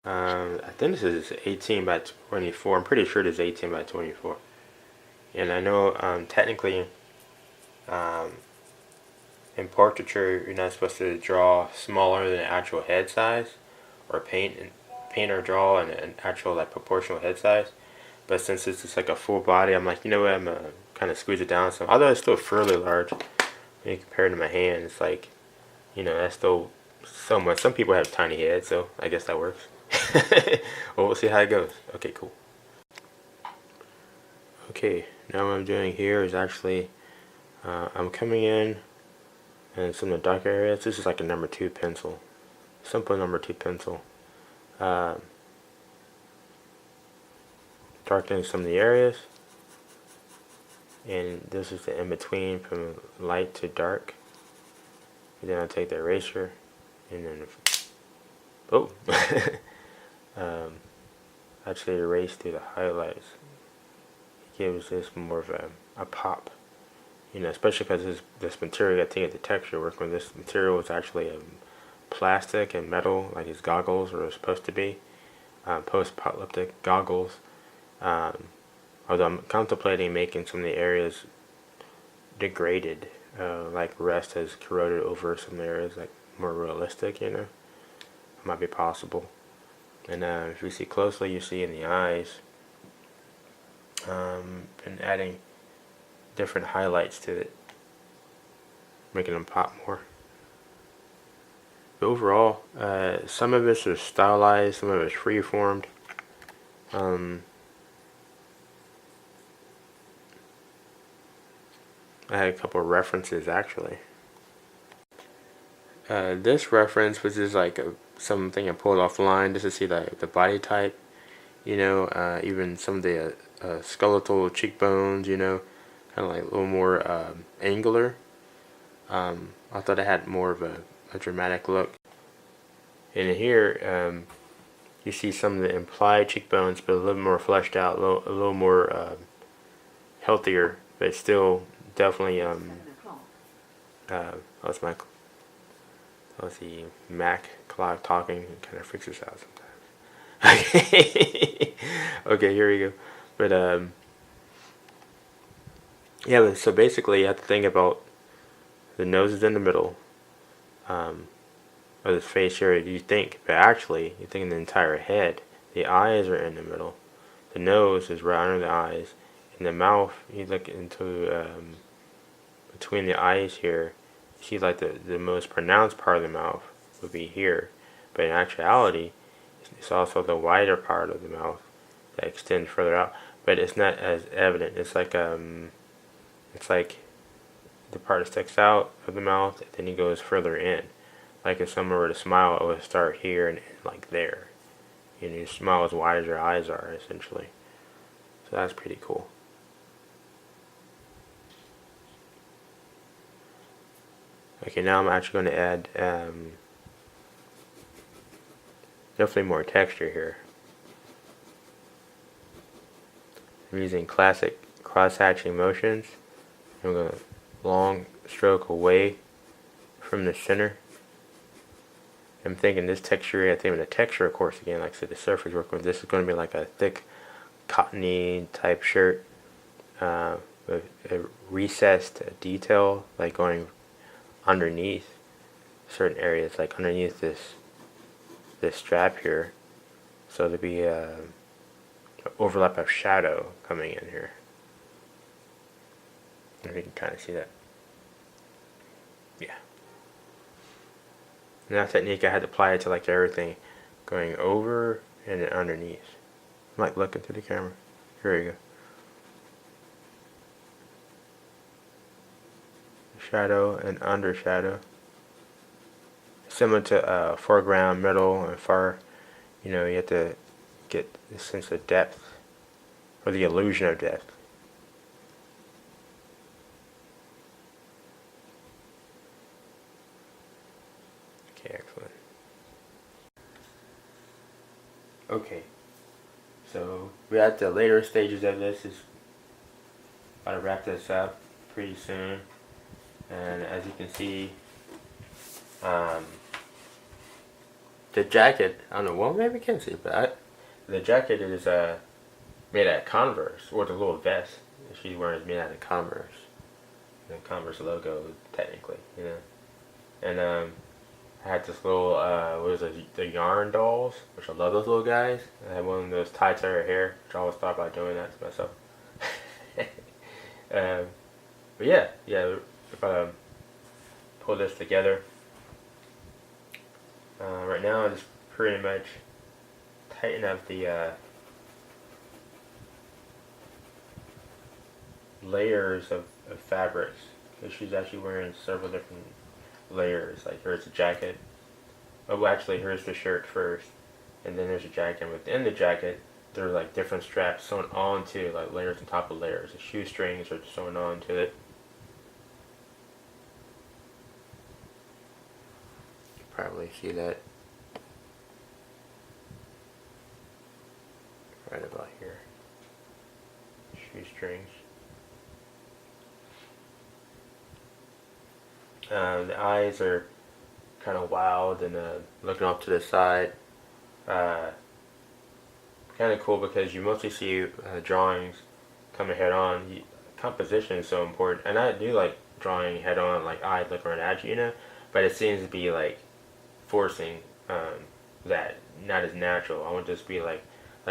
I think this is 18 by 24. I'm pretty sure this is 18 by 24. And I know technically um, in portraiture you're not supposed to draw smaller than the actual head size, or paint or draw an actual like proportional head size. But since it's just like a full body, I'm like, you know what, I'm gonna kind of squeeze it down some. Although it's still fairly large when you compare it to my hand, it's like, that's still so much. Some people have tiny heads, so I guess that works. Well, we'll see how it goes. Okay, cool. Okay, now what I'm doing here is actually I'm coming in and some of the darker areas. This is like a number 2 pencil, simple number 2 pencil. Uh, Darkening some of the areas, and this is the in between from light to dark. And then I'll take the eraser and then um, actually erase through the highlights. It gives this more of a pop, especially because this material, I think the texture working with this material is actually plastic and metal, like these goggles are supposed to be, post-apocalyptic goggles. Um, Although I'm contemplating making some of the areas degraded, like rust has corroded over some of the areas, like more realistic, It might be possible. And if you see closely, you see in the eyes, been adding different highlights to it, making them pop more. But overall, some of it's is stylized, some of it's freeformed. I had a couple of references actually. This reference was just like something I pulled offline just to see the body type, even some of the skeletal cheekbones, kind of like a little more angular. I thought it had more of a dramatic look. And here, you see some of the implied cheekbones, but a little more fleshed out, a little more healthier, but still definitely. That's my. Let's see, Mac clock talking. It kind of freaks us out sometimes. Okay, okay, here we go. But yeah. So basically, you have to think about the nose is in the middle, of the face area. You think, but actually, you think in the entire head. The eyes are in the middle. The nose is right under the eyes. In the mouth, you look into between the eyes here. You see, like the most pronounced part of the mouth would be here, but in actuality, it's also the wider part of the mouth that extends further out. But it's not as evident. It's like the part that sticks out of the mouth, and then it goes further in. Like if someone were to smile, it would start here and end like there. You smile as wide as your eyes are, essentially. So that's pretty cool. Okay, now I'm actually going to add definitely more texture here. I'm using classic cross-hatching motions. I'm going to long stroke away from the center. I'm thinking this texture, I think with the texture, of course, again, like I said, the surface work with this is going to be like a thick, cottony type shirt with a recessed detail, like going underneath certain areas, like underneath this strap here. So there'd be an overlap of shadow coming in here. If you can kind of see that. Yeah. And that technique, I had to apply it to like everything, going over and then underneath. I'm like looking through the camera. Here we go. Shadow and under shadow. Similar to foreground, middle, and far. You have to get the sense of depth, or the illusion of depth. Okay, excellent. Okay, so we're at the later stages of this. Is about to wrap this up pretty soon, and as you can see, the jacket, I don't know, well, maybe you can see, but the jacket is made out of Converse, or the little vest that she's wearing is made out of Converse. The Converse logo, technically, you know. And I had this little, what was it, the yarn dolls, which I love those little guys. I had one of those tied to her hair, which I always thought about doing that to myself. But yeah, if I pull this together, right now I just pretty much tighten up the layers of fabrics. Because she's actually wearing several different layers. Like here's the jacket. Oh, actually, here's the shirt first, and then there's a jacket. And within the jacket, there are like different straps sewn onto, like layers on top of layers. The shoestrings are sewn onto it. You can probably see that right about here. Shoestrings. The eyes are kind of wild and looking off to the side. Kind of cool because you mostly see drawings coming head on. Composition is so important, and I do like drawing head on, like eyes looking right at you, you know. But it seems to be like forcing that, not as natural. I want this to be like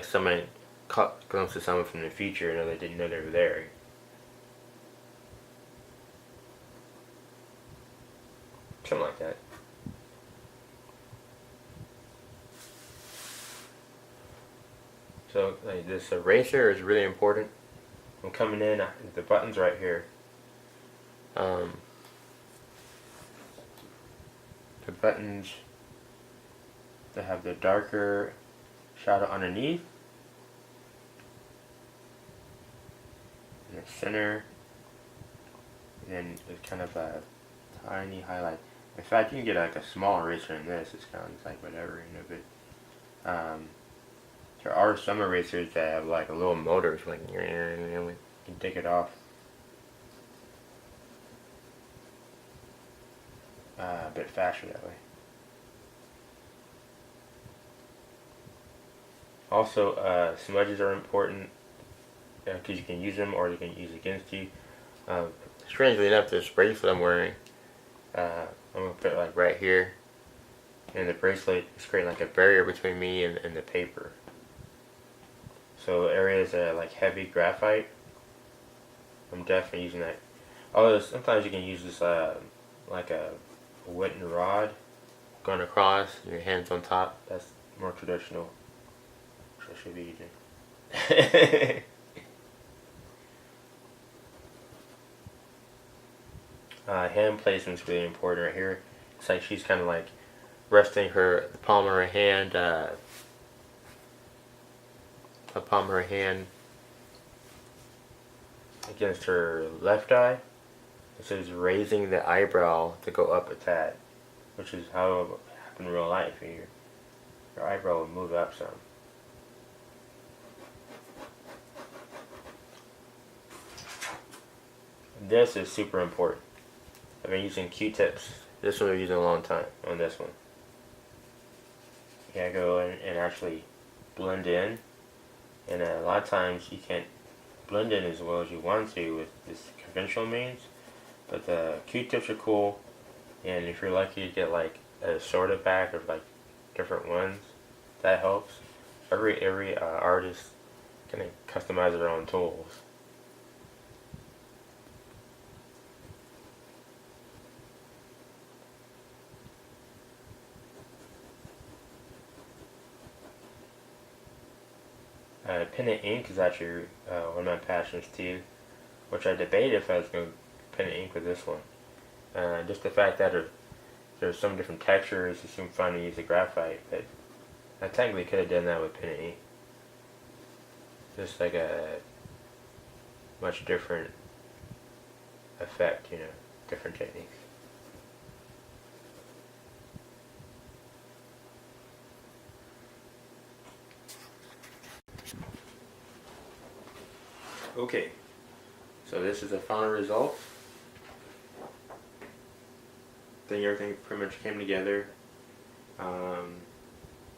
someone caught glimpse of someone from the future, you know, they didn't know they were there. Something like that. So like, this eraser is really important. I'm coming in, the button's right here. The buttons that have the darker shadow underneath. In the center. And then it's kind of a tiny highlight. In fact, you can get like a small eraser in this. It's kind of like whatever, you know. But there are some erasers that have like a little motor, so like you can take it off a bit faster that way. Also, smudges are important because you can use them or you can use against you. Strangely enough, this bracelet I'm wearing, I'm going to put it like right here, and the bracelet is creating like a barrier between me and the paper. So areas that are like heavy graphite, I'm definitely using that. Although sometimes you can use this like a wooden rod going across, your hands on top. That's more traditional, which I should be using. Hand placement is really important right here. It's like she's kind of like resting the palm of her hand, the palm of her hand against her left eye. This is raising the eyebrow to go up a tad, which is how it would happen in real life. Your eyebrow will move up some. This is super important. I've been using Q-tips. This one I've been using a long time on this one. You gotta go in and actually blend in. And a lot of times you can't blend in as well as you want to with this conventional means. But the Q-tips are cool. And if you're lucky to get like a sorted pack of like different ones, that helps. Every artist can customize their own tools. Pen and ink is actually one of my passions too, which I debated if I was going to pen and ink with this one. Just the fact that there's some different textures, it seemed fun to use the graphite, but I technically could have done that with pen and ink. Just like a much different effect, you know, different techniques. Okay, so this is the final result. I think everything pretty much came together.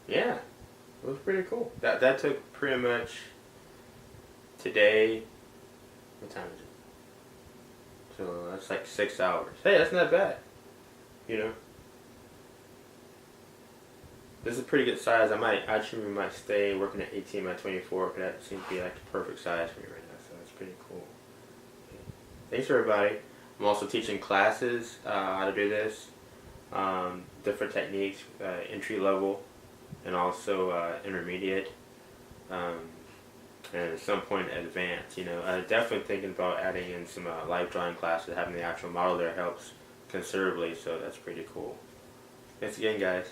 Yeah, it was pretty cool. That took pretty much today. What time is it? So that's like 6 hours. Hey, that's not bad. You know, this is a pretty good size. We might stay working at 18 by 24 because that seems to be like the perfect size for me right now. So that's pretty cool. Thanks everybody. I'm also teaching classes how to do this, different techniques, entry level, and also intermediate, um, and at some point advanced. You know, definitely thinking about adding in some live drawing classes. Having the actual model there helps considerably, so that's pretty cool. Thanks again, guys.